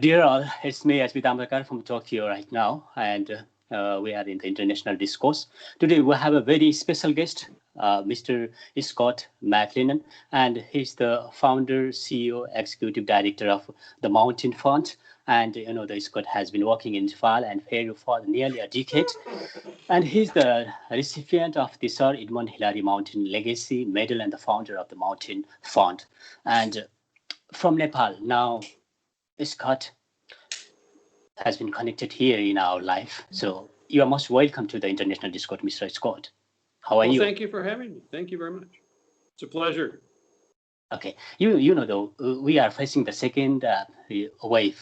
Dear all, it's me, Tamrakar from Tokyo right now, and we are in the international discourse. Today we have a very special guest, Mr. Scott MacLennan, and he's the founder, CEO, executive director of the Mountain Fund. And the Scott has been working in Nepal and Peru for nearly a decade, and he's the recipient of the Sir Edmund Hillary Mountain Legacy Medal and the founder of the Mountain Fund. And from Nepal now. Scott has been connected here in our life. So you are most welcome to the International Discord, Mr. Scott. How are you? Thank you for having me. Thank you very much. It's a pleasure. Okay. You know, though, we are facing the second wave.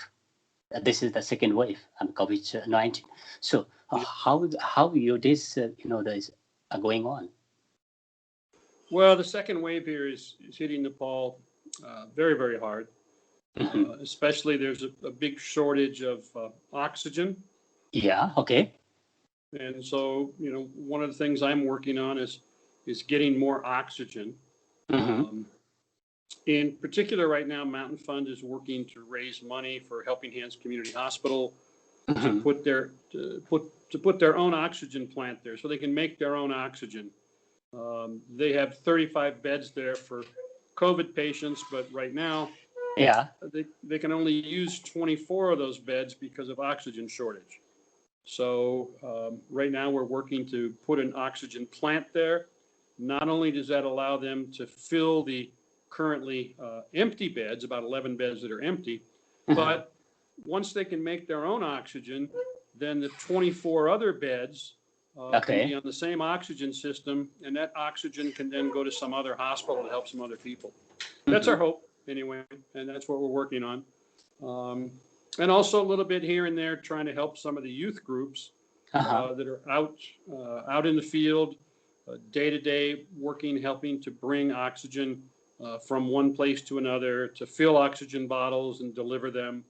This is the second wave of COVID-19. So how your days, days are going on? Well, the second wave here is hitting Nepal very, very hard. Especially there's a big shortage of oxygen. Yeah, okay. And so, one of the things I'm working on is getting more oxygen. In particular, right now, Mountain Fund is working to raise money for Helping Hands Community Hospital to put their own oxygen plant there, so they can make their own oxygen. They have 35 beds there for COVID patients, but right now, they can only use 24 of those beds because of oxygen shortage. So right now we're working to put an oxygen plant there. Not only does that allow them to fill the currently empty beds, about 11 beds that are empty, but once they can make their own oxygen, then the 24 other beds can be on the same oxygen system, and that oxygen can then go to some other hospital to help some other people. That's our hope. Anyway, and that's what we're working on. And also a little bit here and there trying to help some of the youth groups that are out in the field, day to day, working, helping to bring oxygen from one place to another, to fill oxygen bottles and deliver them,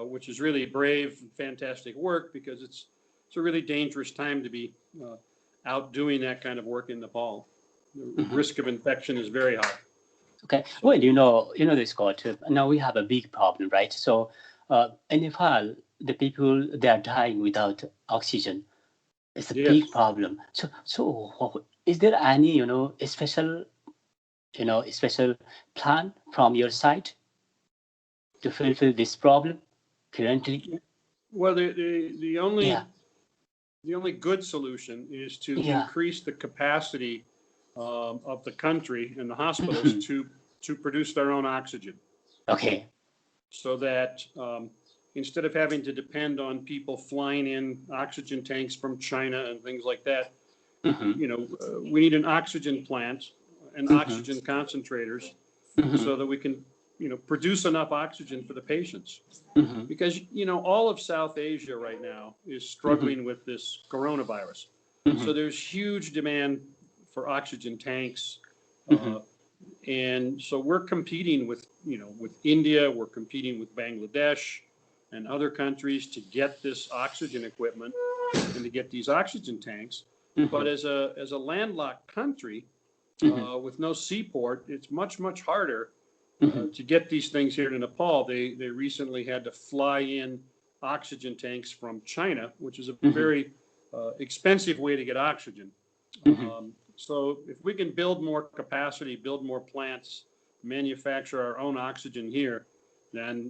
which is really brave and fantastic work, because it's a really dangerous time to be out doing that kind of work in Nepal. The risk of infection is very high. Okay. Well, this Scott, now we have a big problem, right? So in Nepal, the people, they are dying without oxygen. It's a big problem. So is there any, a special plan from your side to fulfill this problem currently? Well, the only good solution is to increase the capacity of the country and the hospitals to produce their own oxygen. Okay. So that instead of having to depend on people flying in oxygen tanks from China and things like that, we need an oxygen plant and oxygen concentrators so that we can, produce enough oxygen for the patients. Because, all of South Asia right now is struggling with this coronavirus. So there's huge demand for oxygen tanks. And so we're competing with India, we're competing with Bangladesh and other countries to get this oxygen equipment and to get these oxygen tanks. But as a landlocked country with no seaport, it's much, much harder to get these things here to Nepal. They recently had to fly in oxygen tanks from China, which is a very expensive way to get oxygen. So if we can build more capacity, build more plants, manufacture our own oxygen here, then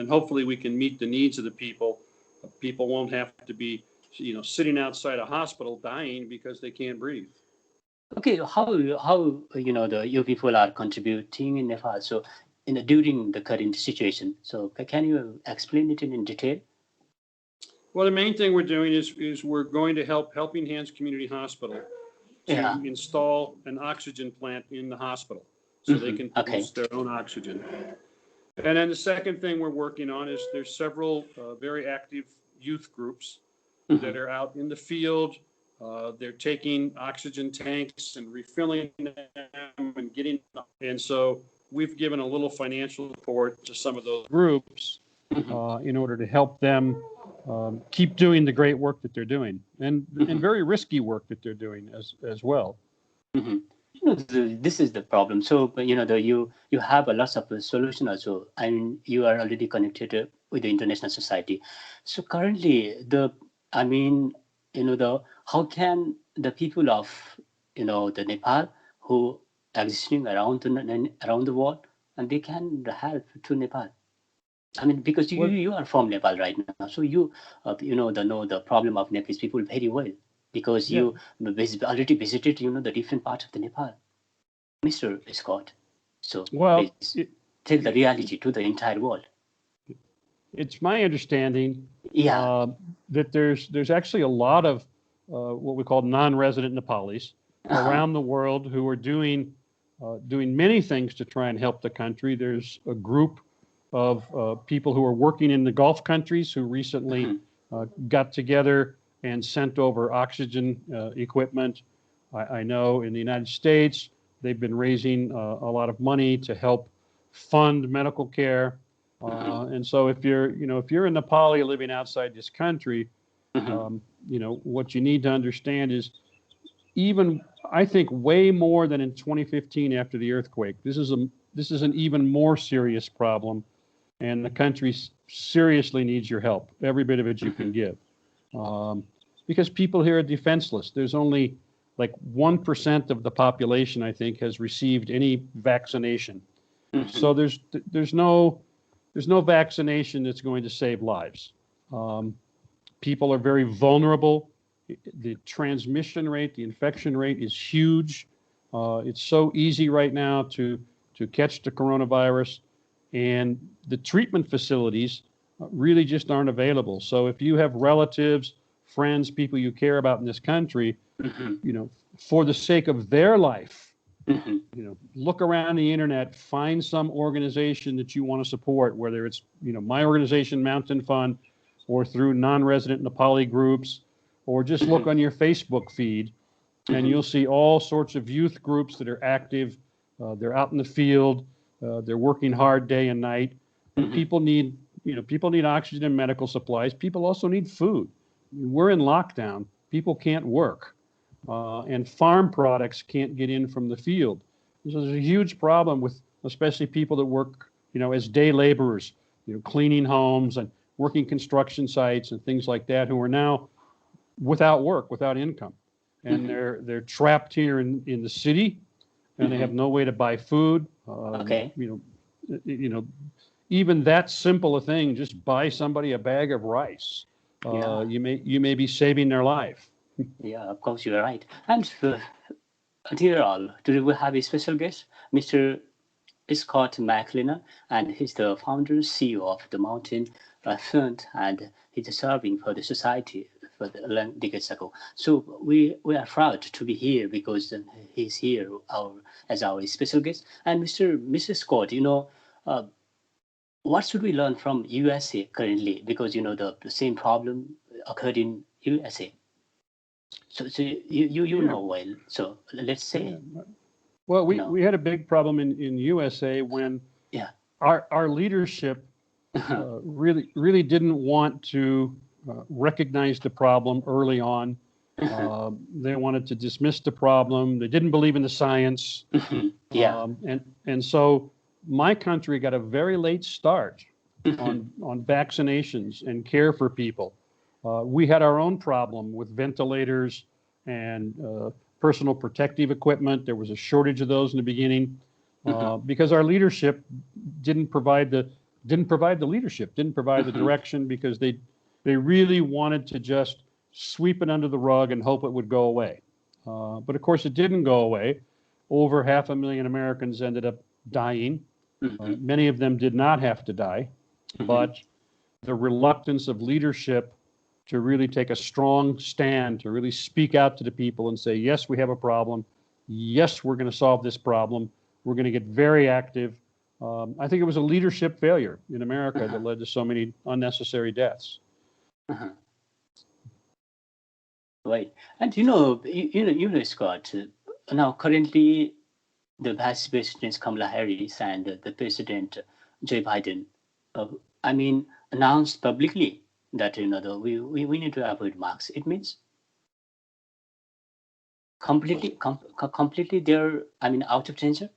hopefully we can meet the needs of the people. People won't have to be, sitting outside a hospital dying because they can't breathe. Okay, how the you people are contributing in Nepal? So during the current situation, so can you explain it in detail? Well, the main thing we're doing is we're going to help Helping Hands Community Hospital to install an oxygen plant in the hospital so they can produce their own oxygen. And then the second thing we're working on is there's several very active youth groups that are out in the field. They're taking oxygen tanks and refilling them and getting them. And so we've given a little financial support to some of those groups in order to help them keep doing the great work that they're doing, and very risky work that they're doing as well. This is the problem. So you have a lots of solution also. I mean, you are already connected with the international society. So currently, I mean, the how can the people of the Nepal who existing around the world, and they can help to Nepal. I mean, because Well, you are from Nepal right now, so you know the problem of Nepalese people very well because yeah, you already visited the different parts of the Nepal, Mr. Scott. So well, please tell the reality to the entire world. it's my understanding Yeah. uh, that there's actually a lot of what we call non-resident Nepalis Uh-huh. around the world who are doing many things to try and help the country. There's a group of people who are working in the Gulf countries who recently Mhm. got together and sent over oxygen equipment. I know in the United States they've been raising a lot of money to help fund medical care. Mhm. And so if you're a Nepali living outside this country, Mhm. what you need to understand is even I think way more than in 2015 after the earthquake. This is an even more serious problem, and the country seriously needs your help, every bit of it you can Mhm. give, um, because people here are defenseless. There's only like 1% of the population, I think, has received any vaccination. Mhm. So there's no vaccination that's going to save lives. Um, People are very vulnerable. The transmission rate, the infection rate is huge. It's so easy right now to catch the coronavirus, and the treatment facilities really just aren't available. So if you have relatives, friends, people you care about in this country, Mhm. for the sake of their life, Mhm. look around the internet, find some organization that you want to support, whether it's, my organization, Mountain Fund, or through non-resident Nepali groups, or just look Mhm. on your Facebook feed, and Mhm. you'll see all sorts of youth groups that are active. They're out in the field. They're working hard day and night, and Mhm. people need oxygen and medical supplies. People also need food. We're in lockdown. People can't work, and farm products can't get in from the field. So there's a huge problem with especially people that work, as day laborers, cleaning homes and working construction sites and things like that, who are now without work, without income, and Mhm. they're trapped here in the city, and they have Mhm. no way to buy food. Okay. You know, even that simple a thing, just buy somebody a bag of rice. Yeah. You may be saving their life. Yeah. Of course, you are right. And dear all, today we have a special guest, Mr. Scott MacLennan, and he's the founder CEO of the Mountain Fund, and he's serving for the society for the long decades ago. So we are proud to be here because he's here as our special guest. And Mr. Scott, uh, what should we learn from USA currently? Because the same problem occurred in USA. So you Yeah, know well. So let's yeah. say Well, you we know had a big problem in USA when yeah. our leadership really didn't want to recognize the problem early on. They wanted to dismiss the problem. They didn't believe in the science, Yeah. and so my country got a very late start Mhm. on vaccinations and care for people. We had our own problem with ventilators and personal protective equipment. There was a shortage of those in the beginning Mhm. because our leadership didn't provide the leadership, didn't provide the Mhm. direction, because they really wanted to just sweep it under the rug and hope it would go away. But of course, it didn't go away. Over 500,000 Americans ended up dying. Mhm. Many of them did not have to die, Mhm. but the reluctance of leadership to really take a strong stand, to really speak out to the people and say, yes, we have a problem. Yes, we're going to solve this problem. We're going to get very active. I think it was a leadership failure in America that Uh-huh. led to so many unnecessary deaths. Uh-huh. Right. And Scott, now currently the Vice President Kamala Harris and the President Joe Biden, uh, I mean, announced publicly that we need to avoid masks. It means completely they're, I mean, out of danger,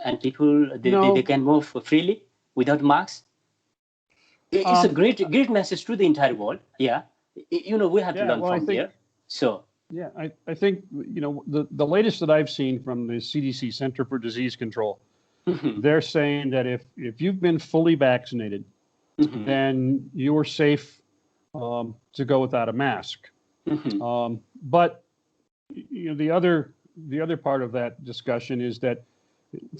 and people No. they can move freely without masks. It's a great message to the entire world. Yeah, we have to learn from there. So yeah, I think the latest that I've seen from the CDC Center for Disease Control, they're saying that if you've been fully vaccinated, then you are safe to go without a mask. But the other part of that discussion is that,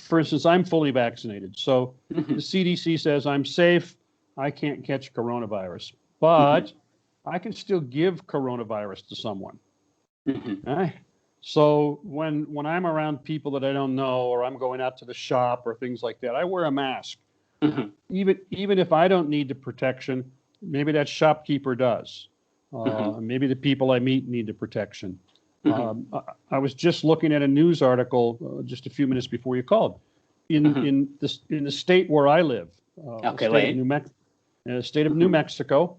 for instance, I'm fully vaccinated, so the CDC says I'm safe. I can't catch coronavirus, but I can still give coronavirus to someone. Right? So when I'm around people that I don't know, or I'm going out to the shop or things like that, I wear a mask. Even if I don't need the protection, maybe that shopkeeper does. Maybe the people I meet need the protection. I was just looking at a news article just a few minutes before you called. In the state where I live, state of New Mexico,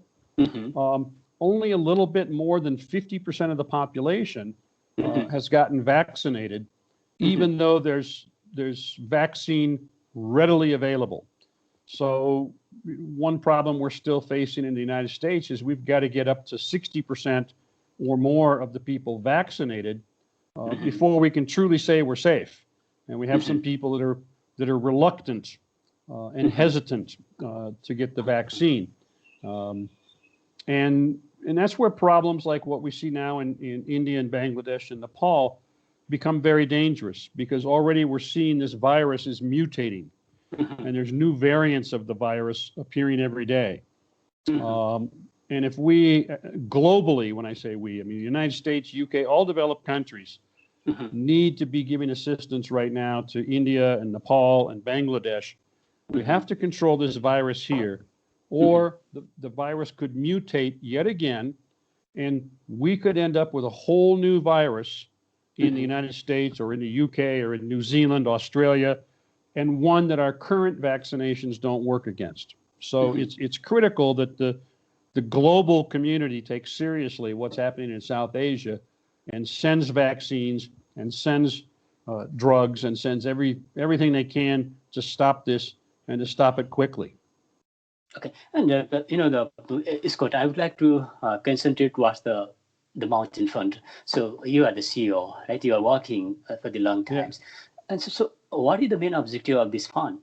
only a little bit more than 50% of the population has gotten vaccinated, even though there's vaccine readily available. So one problem we're still facing in the United States is we've got to get up to 60% or more of the people vaccinated before we can truly say we're safe. And we have some people that are reluctant and hesitant to get the vaccine. And that's where problems like what we see now in India and Bangladesh and Nepal become very dangerous, because already we're seeing this virus is mutating, and there's new variants of the virus appearing every day. And if we globally, when I say we, I mean the United States, UK, all developed countries need to be giving assistance right now to India and Nepal and Bangladesh. We have to control this virus here, or the virus could mutate yet again, and we could end up with a whole new virus in the United States or in the UK or in New Zealand, Australia, and one that our current vaccinations don't work against. So it's critical that the global community takes seriously what's happening in South Asia and sends vaccines and sends drugs and sends everything they can to stop this and to stop it quickly. Okay, and Scott, I would like to concentrate towards the Mountain Fund. So you are the CEO, right? You are working for the long times. Yeah. And so what is the main objective of this fund?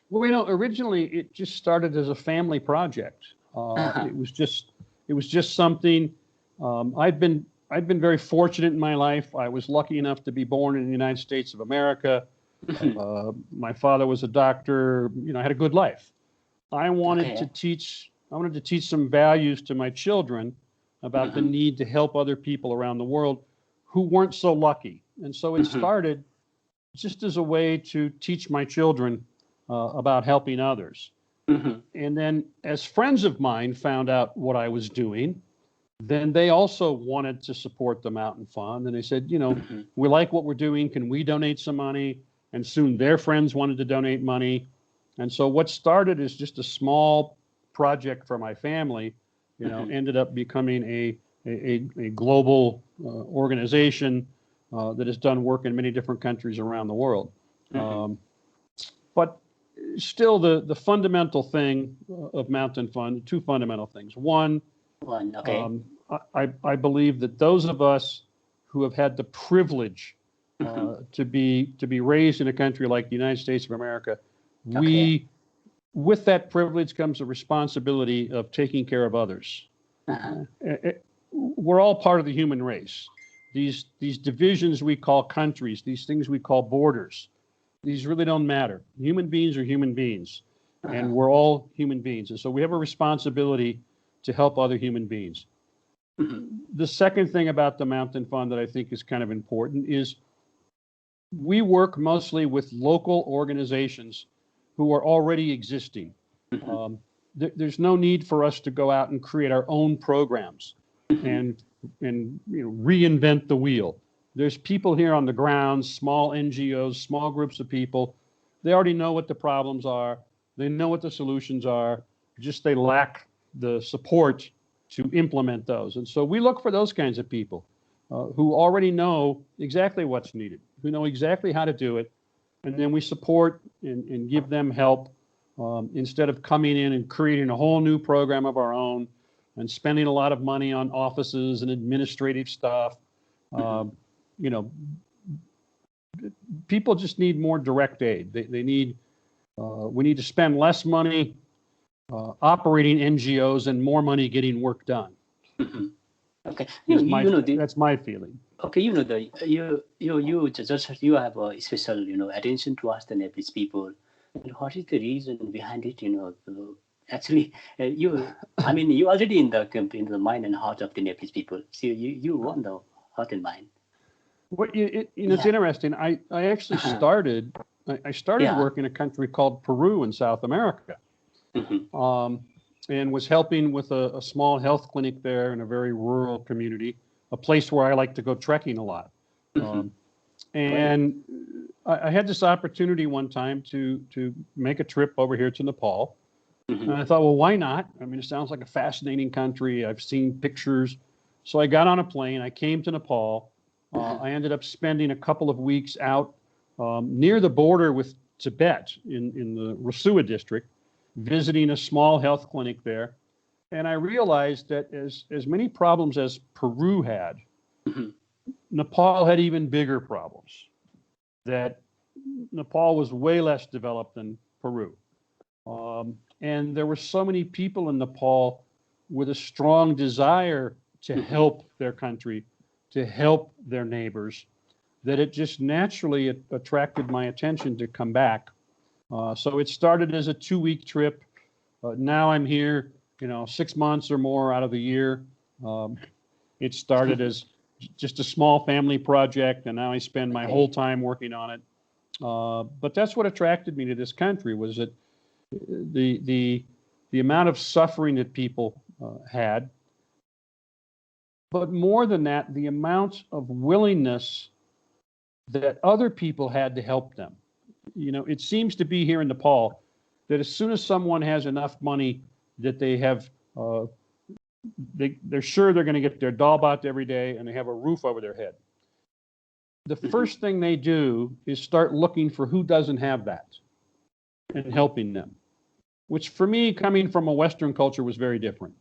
Well, originally it just started as a family project. It was just something. I've been very fortunate in my life. I was lucky enough to be born in the United States of America. My father was a doctor. I had a good life. I wanted to teach some values to my children about the need to help other people around the world who weren't so lucky. And so it started just as a way to teach my children about helping others. And then as friends of mine found out what I was doing, then they also wanted to support the Mountain Fund. And they said, we like what we're doing. Can we donate some money? And soon their friends wanted to donate money. And so what started as just a small project for my family, ended up becoming a global organization that has done work in many different countries around the world. But still, the fundamental thing of Mountain Fund, two fundamental things. One, I believe that those of us who have had the privilege to be raised in a country like the United States of America, with that privilege comes a responsibility of taking care of others. We're all part of the human race. These divisions we call countries, these things we call borders, these really don't matter. Human beings are human beings, and we're all human beings. And so we have a responsibility to help other human beings. The second thing about the Mountain Fund that I think is kind of important is we work mostly with local organizations who are already existing. There's no need for us to go out and create our own programs and reinvent the wheel. There's people here on the ground, small NGOs, small groups of people. They already know what the problems are. They know what the solutions are. Just they lack the support to implement those. And so we look for those kinds of people. who already know exactly what's needed, who know exactly how to do it. And then we support and give them help instead of coming in and creating a whole new program of our own and spending a lot of money on offices and administrative stuff. You know, people just need more direct aid. They need, we need to spend less money operating NGOs and more money getting work done. Okay, that's my feeling. Okay, you have a special attention towards the Nepalese people. And what is the reason behind it? Actually, you already in the mind and heart of the Nepalese people. So you won the heart and mind. Well, it's interesting. I actually started. I started work in a country called Peru in South America, and was helping with a small health clinic there in a very rural community, a place where I like to go trekking a lot. And I had this opportunity one time to make a trip over here to Nepal. And I thought, well, why not? I mean, it sounds like a fascinating country. I've seen pictures. So I got on a plane. I came to Nepal. I ended up spending a couple of weeks out near the border with Tibet in the Rasua district, visiting a small health clinic there. And I realized that as many problems as Peru had, Nepal had even bigger problems. That Nepal was way less developed than Peru. And there were so many people in Nepal with a strong desire to help their country, to help their neighbors, that it just naturally attracted my attention to come back. So it started as a 2-week trip. Now I'm here, 6 months or more out of the year. It started as just a small family project, and now I spend my whole time working on it. But that's what attracted me to this country, was that the amount of suffering that people had, but more than that, the amount of willingness that other people had to help them. It seems to be here in Nepal that as soon as someone has enough money that they have, they're sure they're going to get their dalbat every day and they have a roof over their head. The first thing they do is start looking for who doesn't have that and helping them, which for me, coming from a Western culture, was very different.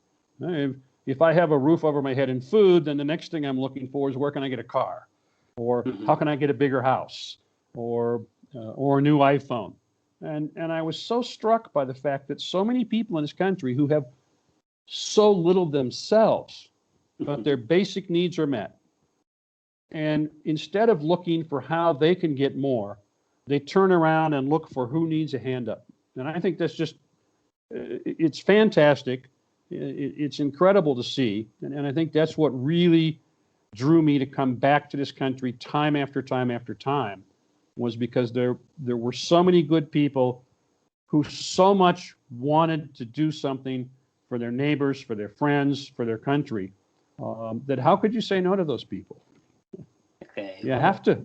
If I have a roof over my head and food, then the next thing I'm looking for is where can I get a car, or how can I get a bigger house, or a new iPhone. And I was so struck by the fact that so many people in this country who have so little themselves, but their basic needs are met. And instead of looking for how they can get more, they turn around and look for who needs a hand up. And I think that's just, it's fantastic. It's incredible to see. And I think that's what really drew me to come back to this country time after time after time, was because there were so many good people who so much wanted to do something for their neighbors, for their friends, for their country, that how could you say no to those people? Okay. You have to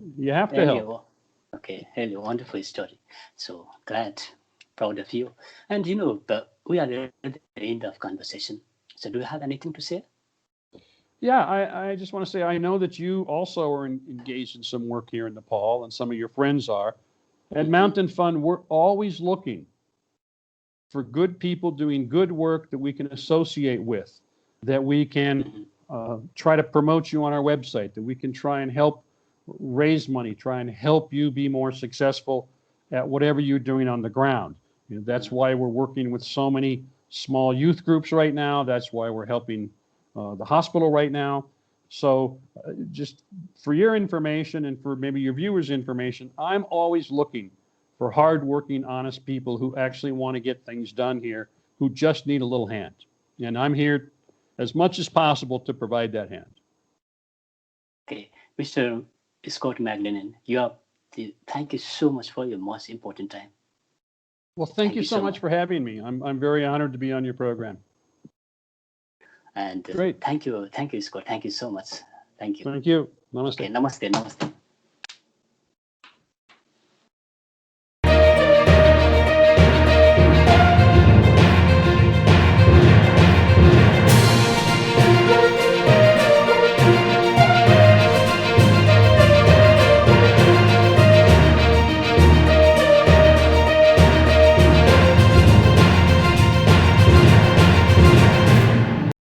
help. Okay, really wonderful story. So glad, proud of you. And we are at the end of conversation. So do you have anything to say? Yeah, I just want to say, I know that you also are engaged in some work here in Nepal, and some of your friends are. At Mountain Fund, we're always looking for good people doing good work that we can associate with, that we can try to promote you on our website, that we can try and help raise money, try and help you be more successful at whatever you're doing on the ground. That's why we're working with so many small youth groups right now. That's why we're helping the hospital right now. So just for your information and for maybe your viewers' information, I'm always looking for hardworking, honest people who actually want to get things done here, who just need a little hand. And I'm here as much as possible to provide that hand. Okay, Mr. Scott MacLennan, thank you so much for your most important time. Well, thank you so much for having me. I'm very honored to be on your program. And great. Thank you, Scott. Thank you so much. Thank you. Thank you. Namaste. Okay, namaste.